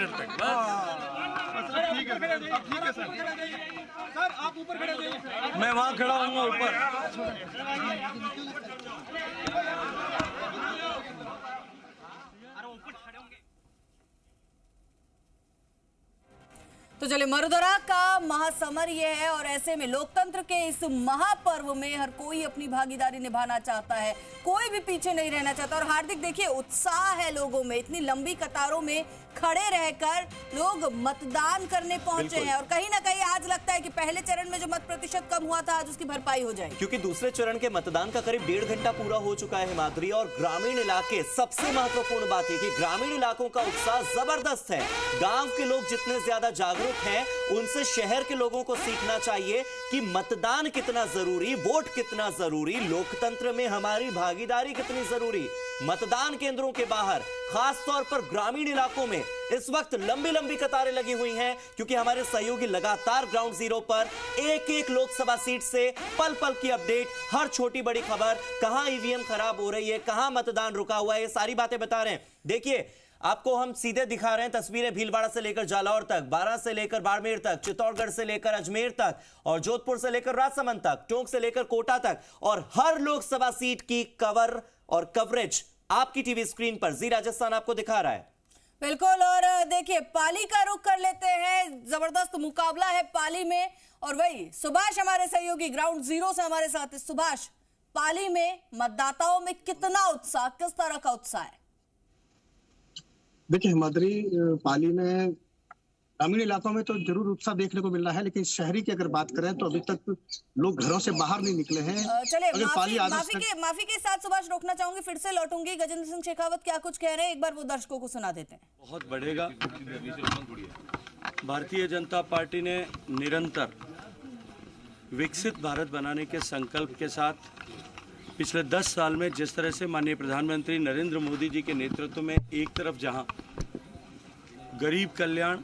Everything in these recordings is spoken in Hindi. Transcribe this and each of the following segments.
मिनट तक बस। ठीक है सर, आप ऊपर खड़े रहिए। मैं वहाँ खड़ा हूँगा ऊपर। तो चलिए, मरुधरा का महासमर ये है और ऐसे में लोकतंत्र के इस महापर्व में हर कोई अपनी भागीदारी निभाना चाहता है, कोई भी पीछे नहीं रहना चाहता। और हार्दिक देखिए, उत्साह है लोगों में, इतनी लंबी कतारों में खड़े रहकर लोग मतदान करने पहुंचे हैं। और कहीं ना कहीं आज लगता है कि पहले चरण में जो मत प्रतिशत कम हुआ था आज उसकी भरपाई हो जाएगी, क्योंकि दूसरे चरण के मतदान का करीब 1.5 घंटा पूरा हो चुका है हिमाद्री। और ग्रामीण इलाके, सबसे महत्वपूर्ण बात है कि ग्रामीण इलाकों का उत्साह जबरदस्त है। गांव के लोग जितने ज्यादा जागरूक हैं, उनसे शहर के लोगों को सीखना चाहिए कि मतदान कितना जरूरी, वोट कितना जरूरी, लोकतंत्र में हमारी भागीदारी कितनी जरूरी। मतदान केंद्रों के बाहर, खास तौर पर ग्रामीण इलाकों में इस वक्त लंबी लंबी कतारें लगी हुई हैं, क्योंकि हमारे सहयोगी लगातार ग्राउंड जीरो पर एक एक लोकसभा सीट से पल पल की अपडेट, हर छोटी बड़ी खबर, कहां ईवीएम खराब हो रही है, कहां मतदान रुका हुआ है, ये सारी बातें बता रहे हैं। देखिए, आपको हम सीधे दिखा रहे हैं तस्वीरें भीलवाड़ा से लेकर जालौर तक, बारां से लेकर बाड़मेर तक, चित्तौड़गढ़ से लेकर अजमेर तक, और जोधपुर से लेकर राजसमंद तक, टोंक से लेकर कोटा तक, और हर लोकसभा सीट की कवर और कवरेज आपकी टीवी स्क्रीन पर जी राजस्थान आपको दिखा रहा है। बिल्कुल। और देखिए, पाली का रुख कर लेते हैं, जबरदस्त मुकाबला है पाली में। और वही सुभाष हमारे सहयोगी ग्राउंड जीरो से हमारे साथ है। सुभाष, पाली में मतदाताओं में कितना उत्साह, किस तरह का उत्साह है? देखिए हिमाद्री, पाली में ग्रामीण इलाकों में तो जरूर उत्साह देखने को मिल रहा है, लेकिन शहरी की अगर बात करें तो अभी तक लोग घरों से बाहर नहीं निकले हैं। चलिए, माफी के साथ सुभाष रोकना चाहूंगी, फिर से लौटूंगी। गजेंद्र सिंह शेखावत क्या कुछ कह रहे हैं, एक बार वो दर्शकों को सुना देते हैं। बहुत बढ़ेगा। भारतीय जनता पार्टी ने निरंतर विकसित भारत बनाने के संकल्प के साथ पिछले 10 साल में जिस तरह से माननीय प्रधानमंत्री नरेंद्र मोदी जी के नेतृत्व में एक तरफ जहां गरीब कल्याण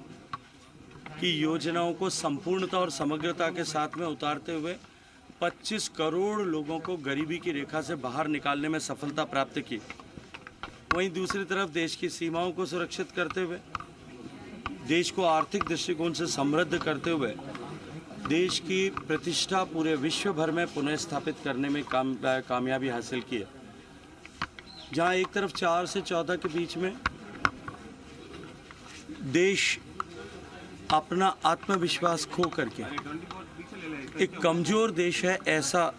की योजनाओं को संपूर्णता और समग्रता के साथ में उतारते हुए 25 करोड़ लोगों को गरीबी की रेखा से बाहर निकालने में सफलता प्राप्त की, वहीं दूसरी तरफ देश की सीमाओं को सुरक्षित करते हुए, देश को आर्थिक दृष्टिकोण से समृद्ध करते हुए देश की प्रतिष्ठा पूरे विश्व भर में पुनः स्थापित करने में कामयाबी हासिल की है। जहां एक तरफ 4 से 14 के बीच में देश अपना आत्मविश्वास खो करके एक कमजोर देश है, ऐसा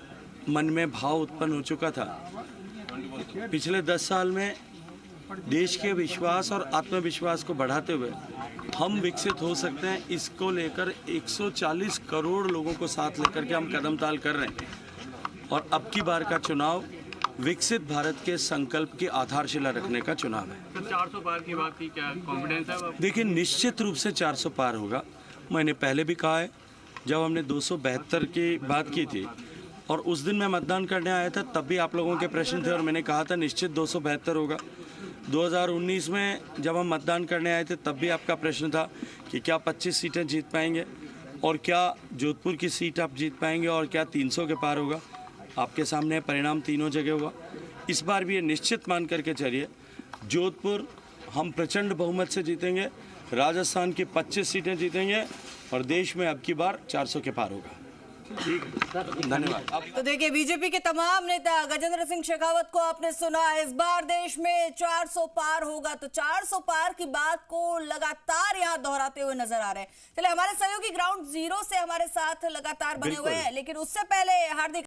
मन में भाव उत्पन्न हो चुका था। पिछले 10 साल में देश के विश्वास और आत्मविश्वास को बढ़ाते हुए हम विकसित हो सकते हैं, इसको लेकर 140 करोड़ लोगों को साथ लेकर के हम कदम ताल कर रहे हैं। और अब की बार का चुनाव विकसित भारत के संकल्प की आधारशिला रखने का चुनाव है। तो 400 पार की बात की, क्या कॉन्फिडेंस है? देखिए, निश्चित रूप से 400 पार होगा। मैंने पहले भी कहा है, जब हमने 272 की बात की थी और उस दिन मैं मतदान करने आया था, तब भी आप लोगों के प्रश्न थे और मैंने कहा था निश्चित 272 होगा। 2019 में जब हम मतदान करने आए थे, तब भी आपका प्रश्न था कि क्या 25 सीटें जीत पाएंगे और क्या जोधपुर की सीट आप जीत पाएंगे और क्या 300 के पार होगा। आपके सामने परिणाम तीनों जगह हुआ। इस बार भी ये निश्चित मान करके चलिए, जोधपुर हम प्रचंड बहुमत से जीतेंगे, राजस्थान की 25 सीटें जीतेंगे और देश में अब की बार 400 के पार होगा। ठीक, धन्यवाद। तो देखिए, बीजेपी के तमाम नेता, गजेंद्र सिंह शेखावत को आपने सुना, इस बार देश में 400 पार होगा। तो 400 पार की बात को लगातार यहाँ दोहराते हुए नजर आ रहे हैं। चलिए, हमारे सहयोगी ग्राउंड जीरो से हमारे साथ लगातार बने हुए हैं, लेकिन उससे पहले हार्दिक